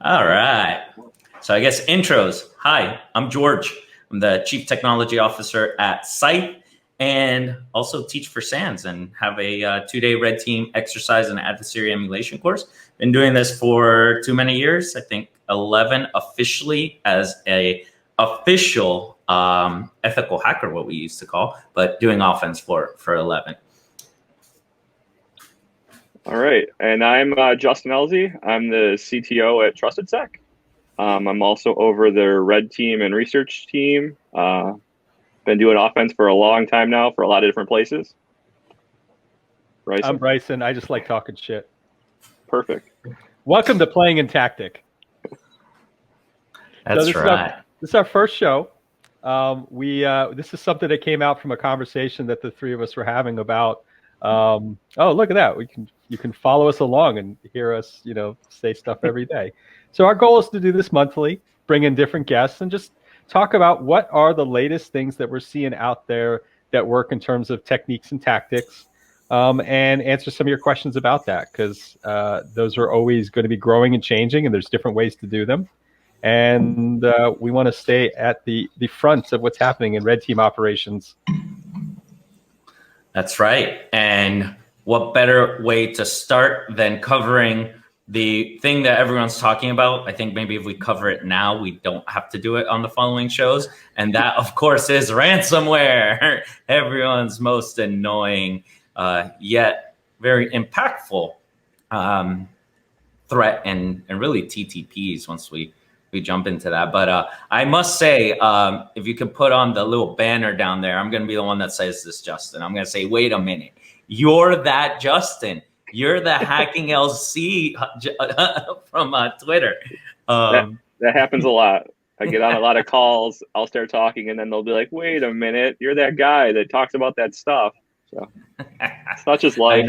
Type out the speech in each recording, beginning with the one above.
All right. So I guess intros. Hi, I'm George. I'm the Chief Technology Officer at SCYTHE and also teach for SANS and have a 2-day red team exercise and adversary emulation course. Been doing this for too many years. I think 11 officially as a official ethical hacker, what we used to call, but doing offense for 11. All right, and I'm Justin Elze. I'm the CTO at TrustedSec. I'm also over their red team and research team. Been doing offense for a long time now for a lot of different places. Bryson? I'm Bryson. I just like talking shit. Perfect. Welcome to Playing in Tactic. That's right. This is our first show. This is something that came out from a conversation that the three of us were having about. Oh, look at that! You can follow us along and hear us, say stuff every day. So our goal is to do this monthly, bring in different guests, and just talk about what are the latest things that we're seeing out there that work in terms of techniques and tactics, and answer some of your questions about that, because those are always going to be growing and changing, and there's different ways to do them. And we want to stay at the front of what's happening in red team operations. That's right. And what better way to start than covering the thing that everyone's talking about? I think maybe if we cover it now, we don't have to do it on the following shows. And that, of course, is ransomware. Everyone's most annoying, yet very impactful threat, and really TTPs once we jump into that. But I must say, if you could put on the little banner down there, I'm going to be the one that says this, Justin. I'm going to say, wait a minute. You're that Justin. You're the hacking LC from Twitter. That happens a lot. I get on a lot of calls. I'll start talking, and then they'll be like, wait a minute. You're that guy that talks about that stuff. So it's not just life.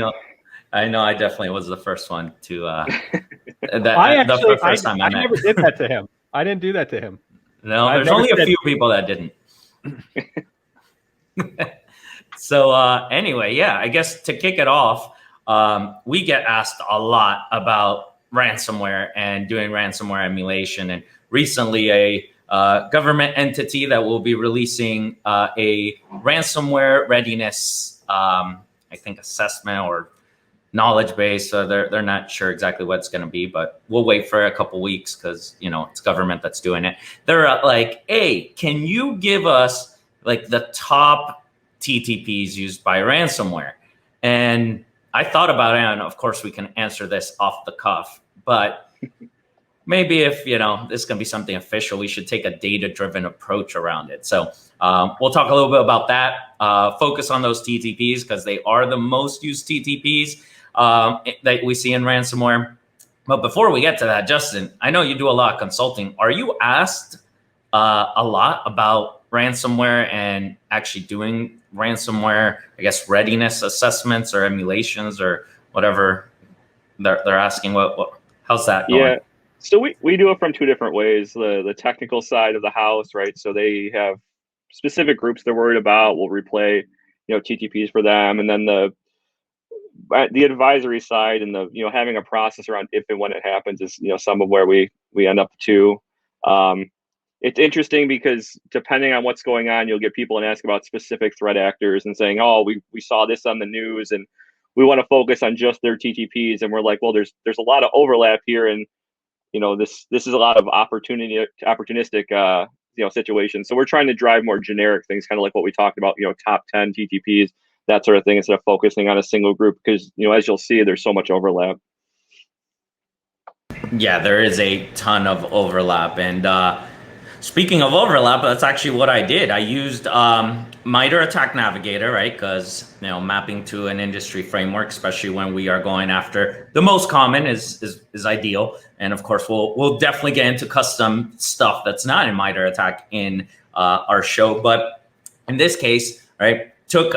I know. I definitely was the first one to. I never did that to him. I didn't do that to him. No, there's only a few people that didn't. So anyway, yeah, I guess to kick it off, we get asked a lot about ransomware and doing ransomware emulation. And recently, a government entity that will be releasing a ransomware readiness, I think, assessment or knowledge base. So they're not sure exactly what it's going to be, but we'll wait for a couple weeks because, it's government that's doing it. They're like, hey, can you give us like the top TTPs used by ransomware? And I thought about it, and of course we can answer this off the cuff, but maybe if, this is going to be something official, we should take a data-driven approach around it. So we'll talk a little bit about that, focus on those TTPs because they are the most used TTPs that we see in ransomware. But before we get to that, Justin, I know you do a lot of consulting. Are you asked a lot about ransomware and actually doing ransomware, I guess, readiness assessments or emulations or whatever they're asking? How's that going? Yeah, so we do it from two different ways. The technical side of the house, right? So they have specific groups they're worried about. We'll replay, TTPs for them, and then the advisory side and the having a process around if and when it happens is some of where we end up too. It's interesting because depending on what's going on, you'll get people and ask about specific threat actors and saying, oh, we saw this on the news and we want to focus on just their TTPs. And we're like, well, there's a lot of overlap here. And, this is a lot of opportunistic, situations. So we're trying to drive more generic things, kind of like what we talked about, top 10 TTPs, that sort of thing, instead of focusing on a single group because, as you'll see, there's so much overlap. Yeah, there is a ton of overlap. And, speaking of overlap, that's actually what I did. I used MITRE ATT&CK Navigator, right? Because mapping to an industry framework, especially when we are going after the most common, is ideal. And of course, we'll definitely get into custom stuff that's not in MITRE ATT&CK in our show. But in this case, right, took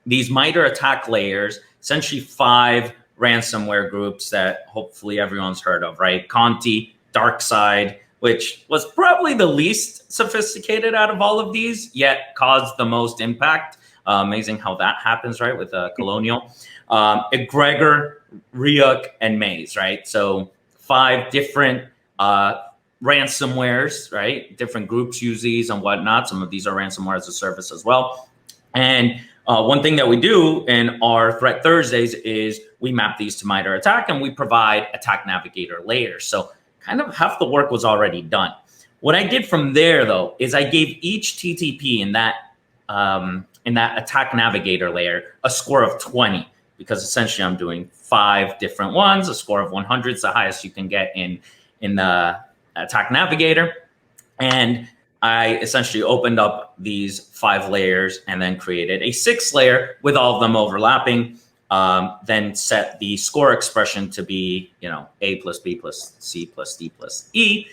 these MITRE ATT&CK layers, essentially 5 ransomware groups that hopefully everyone's heard of, right? Conti, DarkSide, which was probably the least sophisticated out of all of these, yet caused the most impact. Amazing how that happens, right, with Colonial. Egregor, Ryuk, and Maze, right? So 5 different ransomwares, right? Different groups use these and whatnot. Some of these are ransomware as a service as well. And one thing that we do in our Threat Thursdays is we map these to MITRE ATT&CK, and we provide attack navigator layers. So kind of half the work was already done. What I did from there, though, is I gave each TTP in that attack navigator layer a score of 20, because essentially I'm doing 5 different ones. A score of 100 is the highest you can get in the attack navigator. And I essentially opened up these 5 layers and then created a 6th layer with all of them overlapping. Then set the score expression to be, A plus B plus C plus D plus E.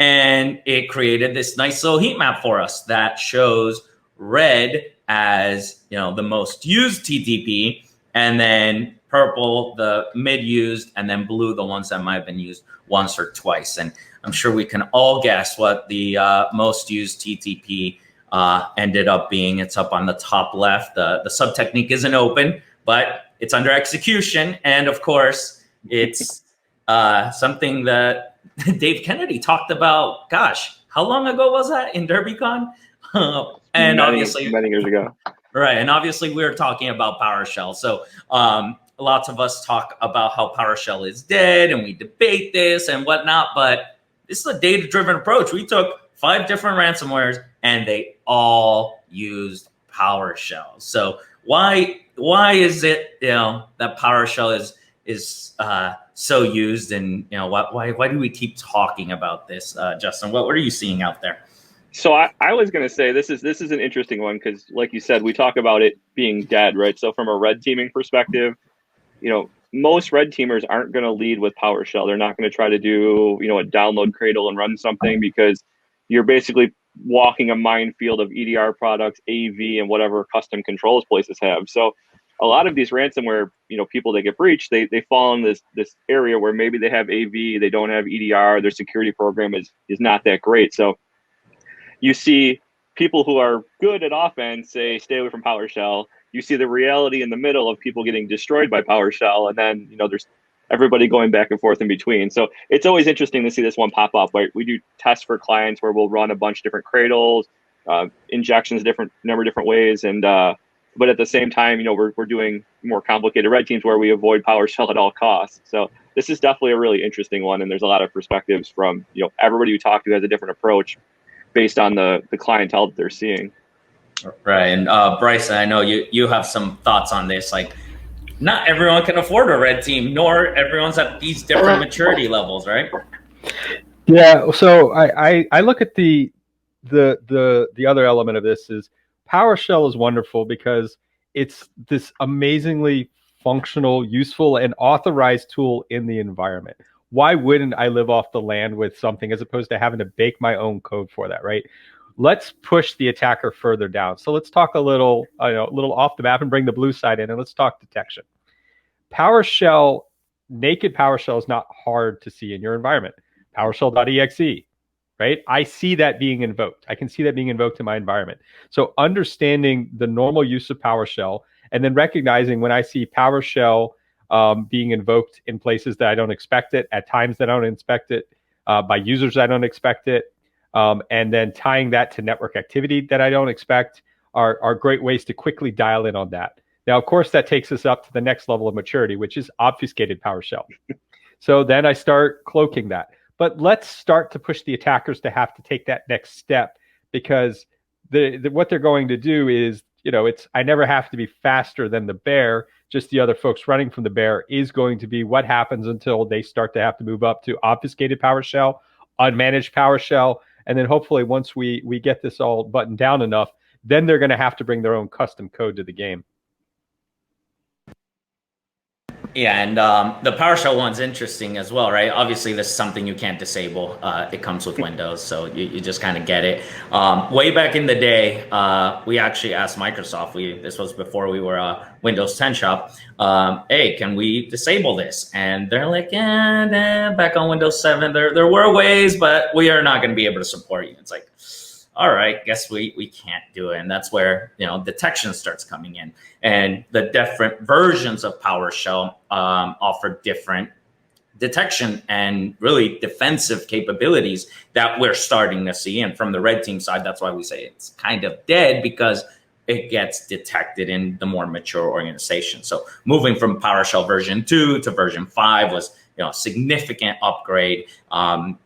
And it created this nice little heat map for us that shows red as, the most used TTP, and then purple, the mid used, and then blue, the ones that might have been used once or twice. And I'm sure we can all guess what the most used TTP ended up being. It's up on the top left. The sub technique isn't open, but it's under execution. And of course, it's something that Dave Kennedy talked about, gosh, how long ago was that in DerbyCon? And obviously many years ago. Right. And obviously we were talking about PowerShell. So lots of us talk about how PowerShell is dead and we debate this and whatnot, but this is a data-driven approach. We took 5 different ransomwares and they all used PowerShell. So why is it, that PowerShell is so used, and why do we keep talking about this, Justin? What are you seeing out there? So I was going to say this is an interesting one, because like you said, we talk about it being dead, right? So from a red teaming perspective, most red teamers aren't going to lead with PowerShell. They're not going to try to do a download cradle and run something, because you're basically walking a minefield of EDR products, AV, and whatever custom controls places have. So a lot of these ransomware, people that get breached, they fall in this area where maybe they have AV, they don't have EDR, their security program is not that great. So you see people who are good at offense say, stay away from PowerShell. You see the reality in the middle of people getting destroyed by PowerShell, and then there's everybody going back and forth in between. So it's always interesting to see this one pop up. Right? We do tests for clients where we'll run a bunch of different cradles, injections, number of different ways, and but at the same time, we're doing more complicated red teams where we avoid PowerShell at all costs. So this is definitely a really interesting one, and there's a lot of perspectives from everybody we talk to has a different approach based on the clientele that they're seeing. Right. And Bryson, I know you have some thoughts on this. Like, not everyone can afford a red team, nor everyone's at these different maturity levels, right? Yeah. So I look at the other element of this is PowerShell is wonderful because it's this amazingly functional, useful, and authorized tool in the environment. Why wouldn't I live off the land with something as opposed to having to bake my own code for that, right? Let's push the attacker further down. So let's talk a little off the map and bring the blue side in, and let's talk detection. PowerShell, naked PowerShell is not hard to see in your environment. PowerShell.exe, right? I see that being invoked. I can see that being invoked in my environment. So understanding the normal use of PowerShell, and then recognizing when I see PowerShell being invoked in places that I don't expect it, at times that I don't expect it, by users I don't expect it, and then tying that to network activity that I don't expect are great ways to quickly dial in on that. Now, of course, that takes us up to the next level of maturity, which is obfuscated PowerShell. So then I start cloaking that. But let's start to push the attackers to have to take that next step, because what they're going to do is, I never have to be faster than the bear. Just the other folks running from the bear is going to be what happens until they start to have to move up to obfuscated PowerShell, unmanaged PowerShell, and then hopefully once we get this all buttoned down enough, then they're going to have to bring their own custom code to the game. Yeah, and the PowerShell one's interesting as well, right? Obviously, this is something you can't disable. It comes with Windows, so you just kind of get it. Way back in the day, we actually asked Microsoft, this was before we were a Windows 10 shop, hey, can we disable this? And they're like, back on Windows 7, there were ways, but we are not going to be able to support you. It's like, all right, guess we can't do it. And that's where, detection starts coming in. And the different versions of PowerShell offer different detection and really defensive capabilities that we're starting to see. And from the red team side, that's why we say it's kind of dead, because it gets detected in the more mature organization. So moving from PowerShell version 2 to version 5 was, a significant upgrade,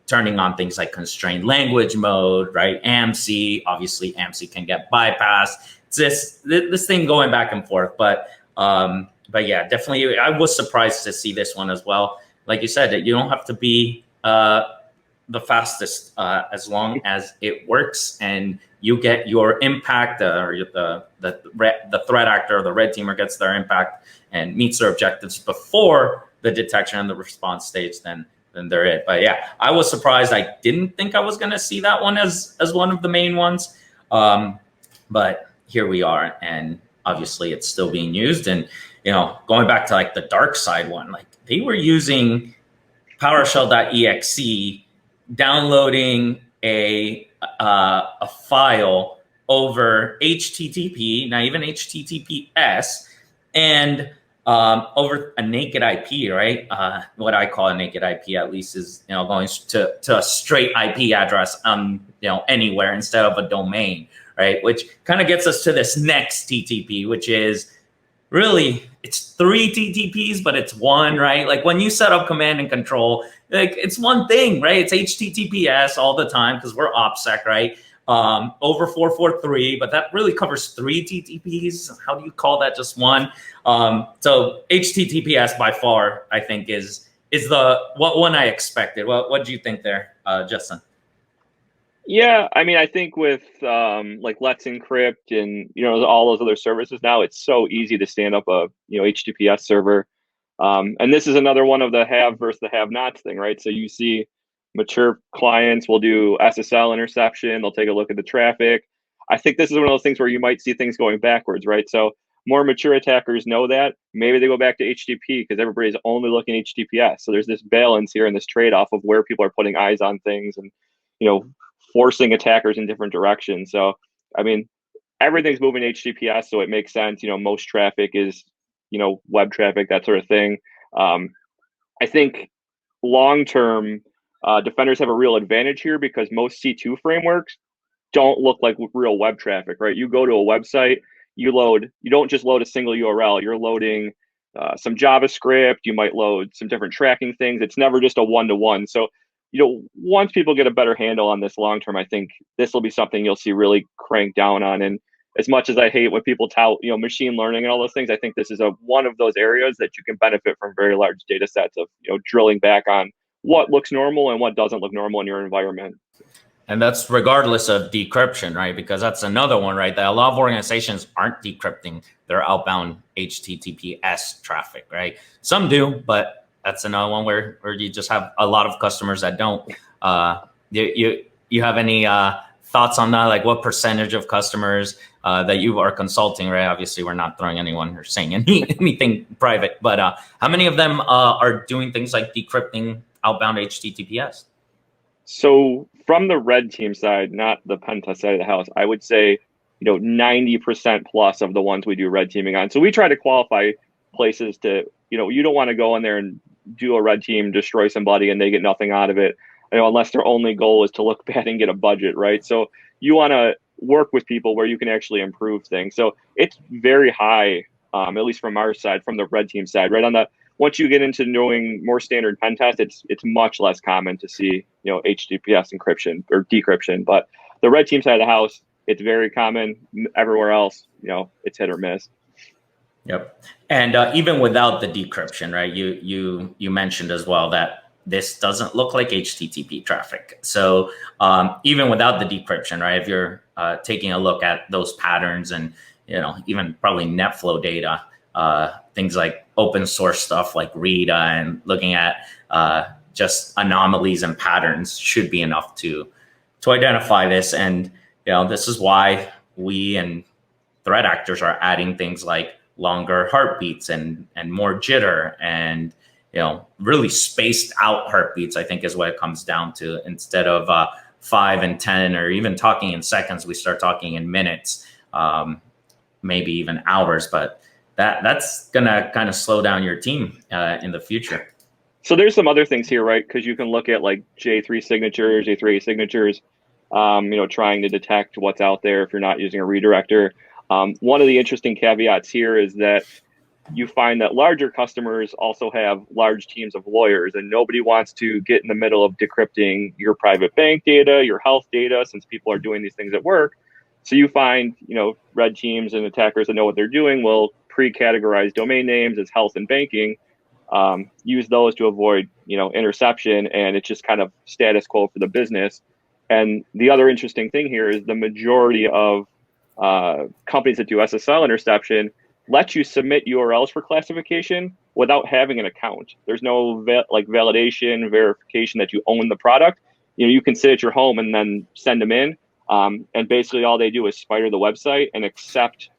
turning on things like constrained language mode, right? AMC, obviously AMC can get bypassed. It's this thing going back and forth, but yeah, definitely, I was surprised to see this one as well. Like you said, that you don't have to be the fastest as long as it works and you get your impact, or the threat actor or the red teamer gets their impact and meets their objectives before the detection and the response stage, then they're it. But yeah, I was surprised. I didn't think I was going to see that one as one of the main ones. But here we are, and obviously it's still being used. And, going back to like the dark side one, like they were using PowerShell.exe, downloading a file over HTTP, not even HTTPS, and over a naked IP, right? What I call a naked IP, at least, is going to a straight IP address, anywhere instead of a domain, right? Which kind of gets us to this next TTP, which is really, it's 3 TTPs, but it's one, right? Like when you set up command and control, like it's one thing, right? It's HTTPS all the time because we're OPSEC, right? Over 443, but that really covers 3 TTPs. How do you call that just one? So HTTPS by far, I think, is the one I expected. What do you think there, Justin? Yeah, I mean, I think with like Let's Encrypt and all those other services now, it's so easy to stand up a HTTPS server. And this is another one of the have versus the have-nots thing, right? So you see mature clients will do SSL interception. They'll take a look at the traffic. I think this is one of those things where you might see things going backwards, right? So more mature attackers know that. Maybe they go back to HTTP because everybody's only looking at HTTPS. So there's this balance here and this trade-off of where people are putting eyes on things and, forcing attackers in different directions. So, I mean, everything's moving to HTTPS, so it makes sense. Most traffic is, web traffic, that sort of thing. I think long-term, defenders have a real advantage here because most C2 frameworks don't look like real web traffic, right? You go to a website, you don't just load a single URL, you're loading some JavaScript, you might load some different tracking things. It's never just a one-to-one. So, once people get a better handle on this long-term, I think this will be something you'll see really crank down on. And as much as I hate when people tout, machine learning and all those things, I think this is one of those areas that you can benefit from very large data sets of, drilling back on what looks normal and what doesn't look normal in your environment. And that's regardless of decryption, right? Because that's another one, right? That a lot of organizations aren't decrypting their outbound HTTPS traffic, right? Some do, but that's another one where you just have a lot of customers that don't. You have any thoughts on that? Like what percentage of customers that you are consulting, right? Obviously, we're not throwing anyone or saying anything private, but how many of them are doing things like decrypting outbound HTTPS? So from the red team side, not the pen test side of the house, I would say, 90% plus of the ones we do red teaming on. So we try to qualify places to, you don't want to go in there and do a red team, destroy somebody and they get nothing out of it, unless their only goal is to look bad and get a budget, right? So you want to work with people where you can actually improve things. So it's very high, at least from our side, from the red team side, right? Once you get into doing more standard pen test, it's much less common to see, HTTPS encryption or decryption. But the red team side of the house, it's very common. Everywhere else, it's hit or miss. Yep. And even without the decryption, right? You mentioned as well that this doesn't look like HTTP traffic. So even without the decryption, right? If you're taking a look at those patterns and even probably NetFlow data, things like open source stuff like Rita and looking at just anomalies and patterns should be enough to identify this. And this is why we and threat actors are adding things like longer heartbeats and more jitter and really spaced out heartbeats, I think is what it comes down to. Instead of 5 and 10 or even talking in seconds, we start talking in minutes, maybe even hours. But that's gonna kind of slow down your team in the future. So there's some other things here, right? Because you can look at like J3 signatures, J3 signatures, trying to detect what's out there if you're not using a redirector. One of the interesting caveats here is that you find that larger customers also have large teams of lawyers, and nobody wants to get in the middle of decrypting your private bank data, your health data, since people are doing these things at work. So you find, red teams and attackers that know what they're doing will pre-categorize domain names as health and banking, use those to avoid, interception, and it's just kind of status quo for the business. And the other interesting thing here is the majority of companies that do SSL interception let you submit URLs for classification without having an account. There's no validation, verification that you own the product. You can sit at your home and then send them in. And basically all they do is spider the website and accept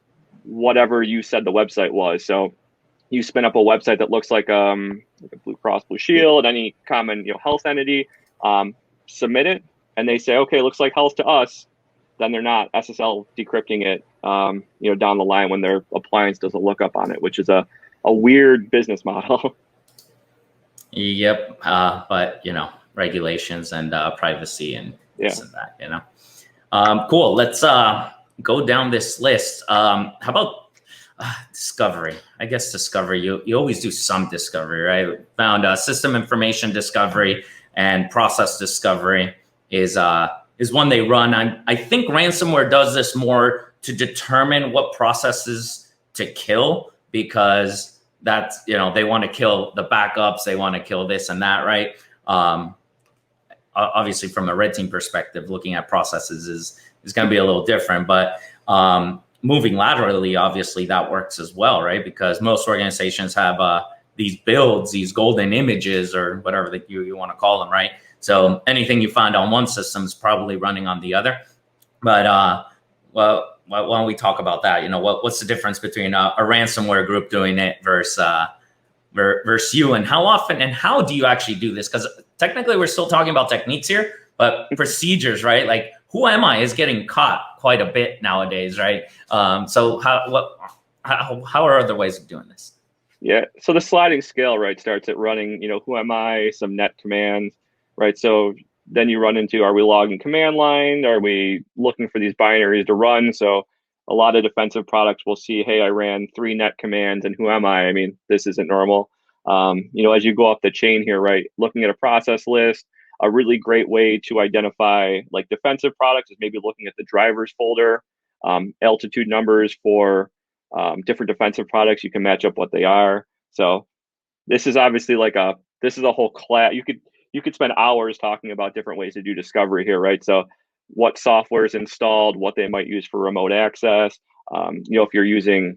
whatever you said the website was. So you spin up a website that looks like a Blue Cross Blue Shield, any common health entity, submit it, and they say, okay, looks like health to us. Then they're not SSL decrypting it, down the line when their appliance does a lookup on it, which is a weird business model. Yep, but regulations and privacy and this and that. Cool. Let's go down this list. How about discovery? I guess discovery. You always do some discovery, right? Found system information discovery and process discovery is one they run. I think ransomware does this more to determine what processes to kill, because that's, they want to kill the backups, they want to kill this and that, right? Obviously from a red team perspective, looking at processes is going to be a little different, but moving laterally, obviously that works as well, right? Because most organizations have these builds, these golden images, or whatever that you want to call them, right? So anything you find on one system is probably running on the other. But why don't we talk about that? What's the difference between a ransomware group doing it versus you, and how often and how do you actually do this? Because technically we're still talking about techniques here, but procedures, right? Like, who am I is getting caught quite a bit nowadays, right? So how are other ways of doing this? Yeah, so the sliding scale, right, starts at running, who am I, some net commands, right? So then you run into, are we logging command line? Are we looking for these binaries to run? So a lot of defensive products will see, hey, I ran 3 net commands, and who am I? I mean, this isn't normal. As you go up the chain here, right, looking at a process list, a really great way to identify like defensive products is maybe looking at the drivers folder, altitude numbers for different defensive products. You can match up what they are. So this is obviously this is a whole class. You could spend hours talking about different ways to do discovery here, right? So what software is installed, what they might use for remote access. If you're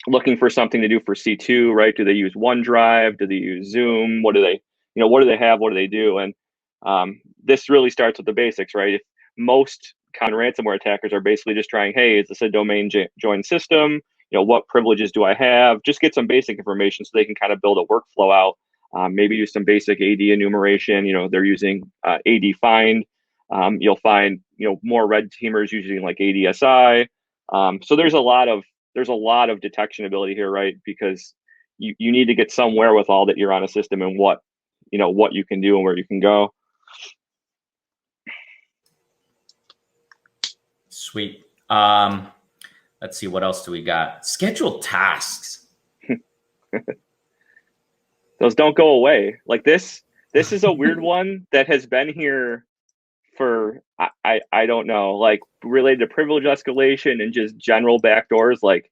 looking for something to do for C2, right? Do they use OneDrive? Do they use Zoom? What do they have? What do they do? And this really starts with the basics, right? If most common ransomware attackers are basically just trying, hey, is this a domain joined system? What privileges do I have? Just get some basic information so they can kind of build a workflow out. Maybe use some basic AD enumeration. They're using AD find. You'll find more red teamers using like ADSI. So there's a lot of detection ability here, right? Because you need to get some wherewithal that you're on a system and what you can do and where you can go. Sweet. Let's see, what else do we got? Scheduled tasks. Those don't go away. Like this is a weird one that has been here for I don't know, like related to privilege escalation and just general backdoors. Like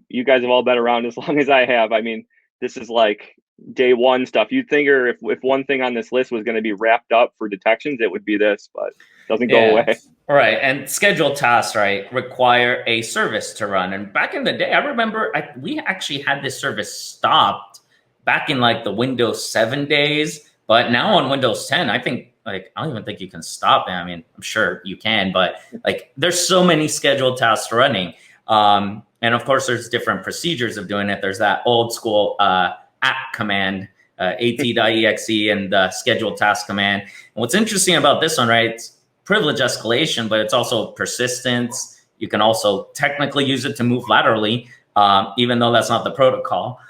you guys have all been around as long as I have. I mean, this is like day one stuff. You'd think if one thing on this list was going to be wrapped up for detections, it would be this, but it doesn't go away. All right. And scheduled tasks, right, require a service to run. And back in the day, I remember we actually had this service stopped back in like the Windows 7 days. But now on Windows 10, I think I don't even think you can stop it. I mean, I'm sure you can, but like there's so many scheduled tasks running. And of course, there's different procedures of doing it. There's that old school app command, at.exe, and the scheduled task command. And what's interesting about this one, right, it's privilege escalation, but it's also persistence. You can also technically use it to move laterally, even though that's not the protocol.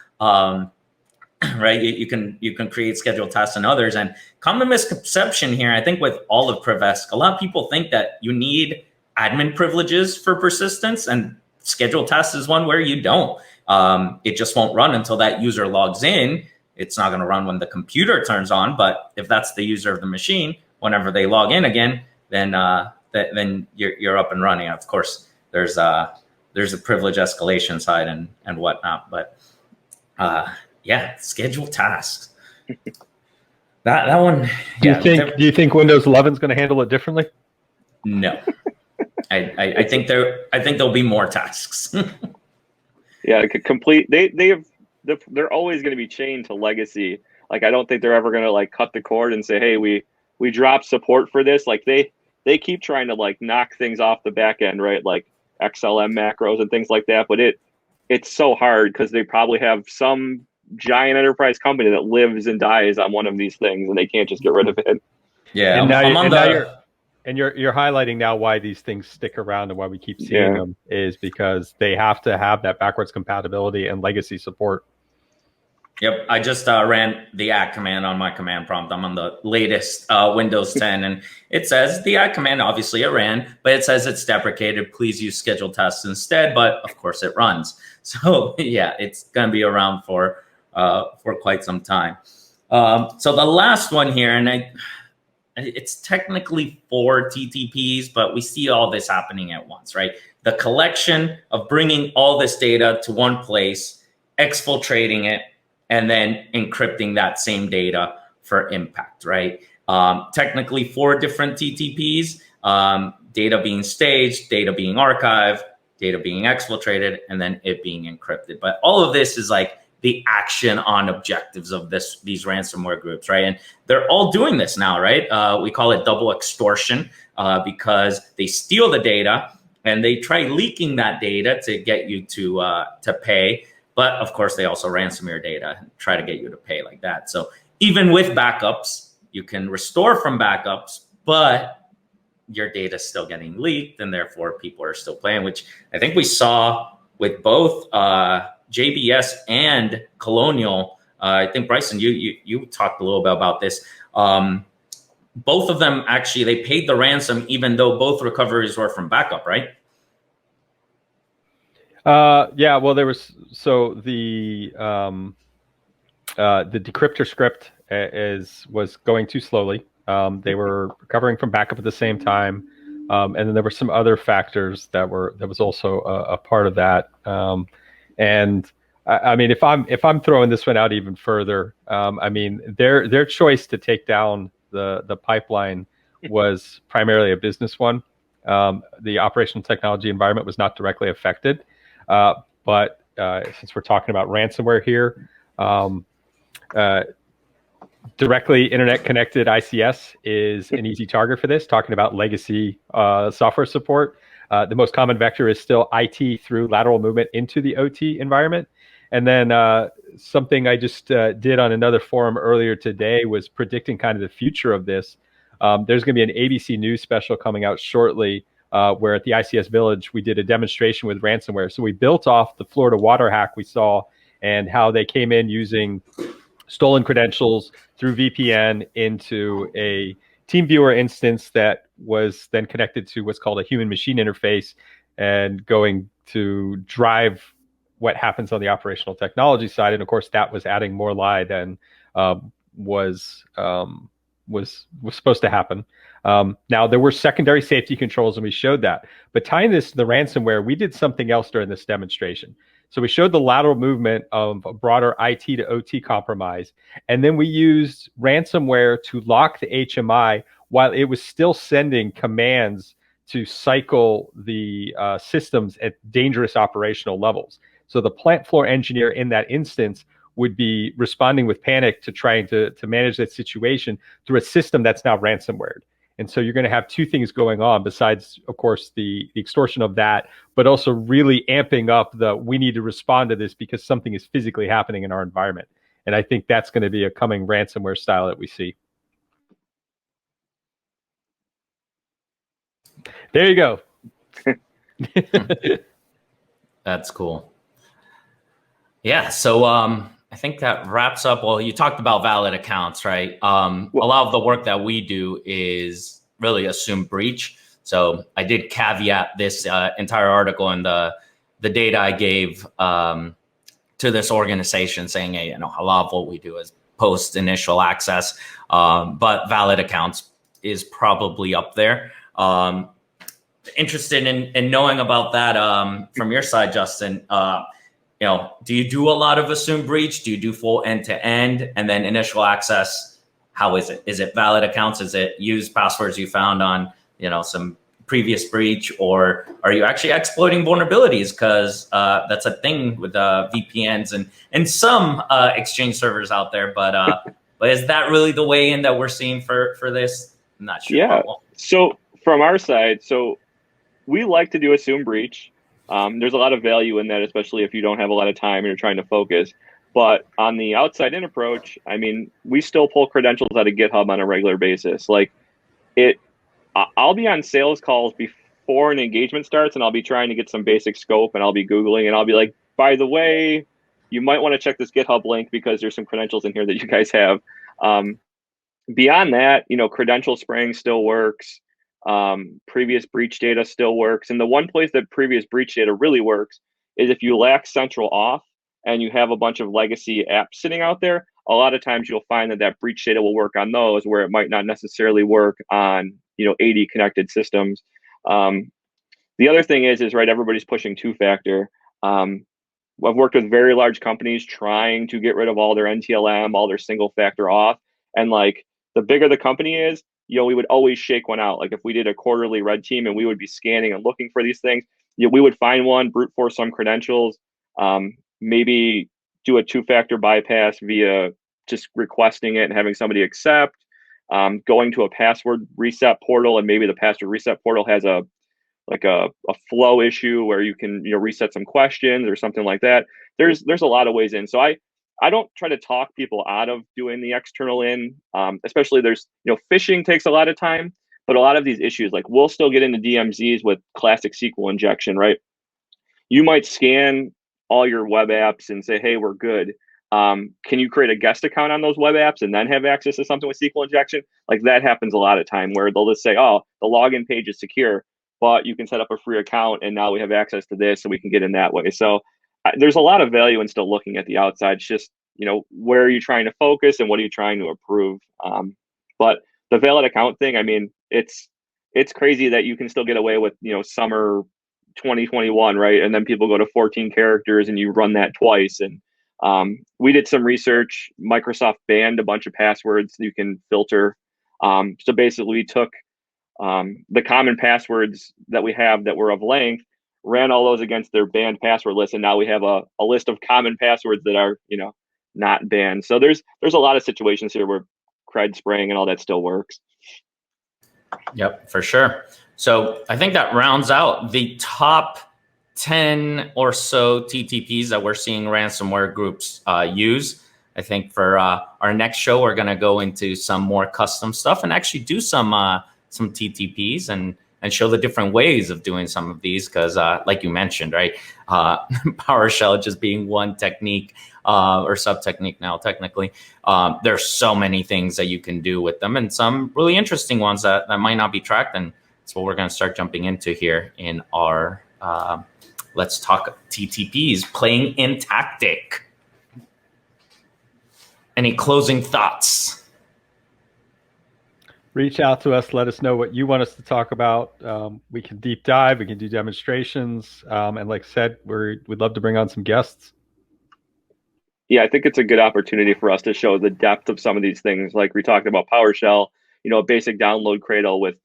right? You can create scheduled tasks and others. And common misconception here, I think, with all of Prevesc, a lot of people think that you need admin privileges for persistence, and scheduled tasks is one where you don't. It just won't run until that user logs in. It's not going to run when the computer turns on, but if that's the user of the machine, whenever they log in again, then you're up and running. Of course, there's a privilege escalation side and whatnot, but yeah, schedule tasks. That one. Do you think Windows 11 is going to handle it differently? No, I think there'll be more tasks. Yeah, complete. They're always going to be chained to legacy. Like, I don't think they're ever going to like cut the cord and say, hey, we dropped support for this. Like they keep trying to like knock things off the back end, right? Like XLM macros and things like that. But it's so hard because they probably have some giant enterprise company that lives and dies on one of these things, and they can't just get rid of it. Yeah, and you're highlighting now why these things stick around and why we keep seeing them is because they have to have that backwards compatibility and legacy support. Yep, I just ran the add command on my command prompt. I'm on the latest Windows 10, and it says the add command, obviously it ran, but it says it's deprecated. Please use scheduled tests instead, but of course it runs. So yeah, it's going to be around for quite some time. So the last one here, and it's technically 4 TTPs, but we see all this happening at once, right? The collection of bringing all this data to one place, exfiltrating it, and then encrypting that same data for impact, right? Technically 4 different TTPs, data being staged, data being archived, data being exfiltrated, and then it being encrypted. But all of this is like the action on objectives of these ransomware groups, right? And they're all doing this now, right? We call it double extortion because they steal the data and they try leaking that data to get you to pay. But of course, they also ransom your data and try to get you to pay like that. So even with backups, you can restore from backups, but your data is still getting leaked, and therefore people are still playing, which I think we saw with both JBS and Colonial. I think Bryson, you talked a little bit about this. Both of them actually, they paid the ransom even though both recoveries were from backup, right? Yeah, well, there was the decryptor script was going too slowly. They were recovering from backup at the same time, and then there were some other factors that was also a part of that. And I mean, if I'm throwing this one out even further, I mean, their choice to take down the pipeline was primarily a business one. The operational technology environment was not directly affected. But since we're talking about ransomware here, directly internet connected ICS is an easy target for this, talking about legacy software support. The most common vector is still IT through lateral movement into the OT environment. And then something I just did on another forum earlier today was predicting kind of the future of this. There's going to be an ABC News special coming out shortly where at the ICS Village, we did a demonstration with ransomware. So we built off the Florida water hack we saw and how they came in using stolen credentials through VPN into a TeamViewer instance that was then connected to what's called a human machine interface and going to drive what happens on the operational technology side. And of course, that was adding more lie than was supposed to happen. Now, there were secondary safety controls, and we showed that. But tying this to the ransomware, we did something else during this demonstration. So we showed the lateral movement of a broader IT to OT compromise, and then we used ransomware to lock the HMI while it was still sending commands to cycle the systems at dangerous operational levels. So the plant floor engineer in that instance would be responding with panic to trying to manage that situation through a system that's now ransomware. And so you're going to have two things going on besides, of course, the extortion of that, but also really amping up we need to respond to this because something is physically happening in our environment. And I think that's going to be a coming ransomware style that we see. There you go. That's cool. Yeah. So I think that wraps up. Well, you talked about valid accounts, right? A lot of the work that we do is really assume breach. So I did caveat this entire article and the data I gave to this organization, saying, hey, a lot of what we do is post initial access, but valid accounts is probably up there. Interested in knowing about that from your side, Justin. Do you do a lot of assumed breach? Do you do full end-to-end? And then initial access, how is it? Is it valid accounts? Is it used passwords you found on, some previous breach? Or are you actually exploiting vulnerabilities? Because that's a thing with VPNs and some Exchange servers out there. But is that really the way in that we're seeing for this? I'm not sure. Yeah. So from our side, we like to do assume breach. There's a lot of value in that, especially if you don't have a lot of time and you're trying to focus. But on the outside in approach, we still pull credentials out of GitHub on a regular basis. I'll be on sales calls before an engagement starts, and I'll be trying to get some basic scope, and I'll be Googling, and I'll be like, by the way, you might want to check this GitHub link because there's some credentials in here that you guys have. Beyond that, credential spraying still works. Previous breach data still works. And the one place that previous breach data really works is if you lack central auth and you have a bunch of legacy apps sitting out there. A lot of times you'll find that breach data will work on those where it might not necessarily work on 80 connected systems. The other thing is right, everybody's pushing two-factor. I've worked with very large companies trying to get rid of all their NTLM, all their single-factor auth, and the bigger the company is, we would always shake one out. Like if we did a quarterly red team and we would be scanning and looking for these things, we would find one, brute force some credentials, maybe do a two-factor bypass via just requesting it and having somebody accept, going to a password reset portal, and maybe the password reset portal has a flow issue where you can reset some questions or something like that. There's a lot of ways in. So I don't try to talk people out of doing the external in, especially there's, phishing takes a lot of time, but a lot of these issues, we'll still get into DMZs with classic SQL injection, right? You might scan all your web apps and say, hey, we're good. Can you create a guest account on those web apps and then have access to something with SQL injection? That happens a lot of time where they'll just say, oh, the login page is secure, but you can set up a free account and now we have access to this, so we can get in that way. So there's a lot of value in still looking at the outside. It's just, where are you trying to focus and what are you trying to approve? But the valid account thing, it's crazy that you can still get away with, summer 2021, right? And then people go to 14 characters and you run that twice. And we did some research. Microsoft banned a bunch of passwords you can filter. So basically we took the common passwords that we have that were of length, ran all those against their banned password list, and now we have a list of common passwords that are not banned. So there's a lot of situations here where cred spraying and all that still works. Yep, for sure. So I think that rounds out the top 10 or so TTPs that we're seeing ransomware groups use. I think for our next show, we're going to go into some more custom stuff and actually do some TTPs and show the different ways of doing some of these. Because like you mentioned, right, PowerShell just being one technique or sub-technique now, technically, there's so many things that you can do with them, and some really interesting ones that might not be tracked. And that's what we're going to start jumping into here in our Let's Talk TTPs, playing in tactic. Any closing thoughts? Reach out to us. Let us know what you want us to talk about. We can deep dive. We can do demonstrations. And like I said, we'd love to bring on some guests. Yeah, I think it's a good opportunity for us to show the depth of some of these things. Like we talked about PowerShell, a basic download cradle with,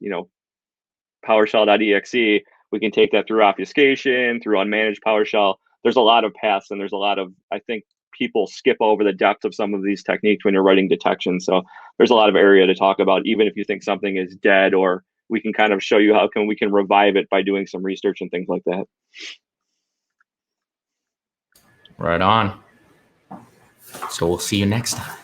PowerShell.exe. We can take that through obfuscation, through unmanaged PowerShell. There's a lot of paths, and there's a lot of, I think, people skip over the depth of some of these techniques when you're writing detection. So there's a lot of area to talk about, even if you think something is dead, or we can kind of show you how we can revive it by doing some research and things like that. Right on. So we'll see you next time.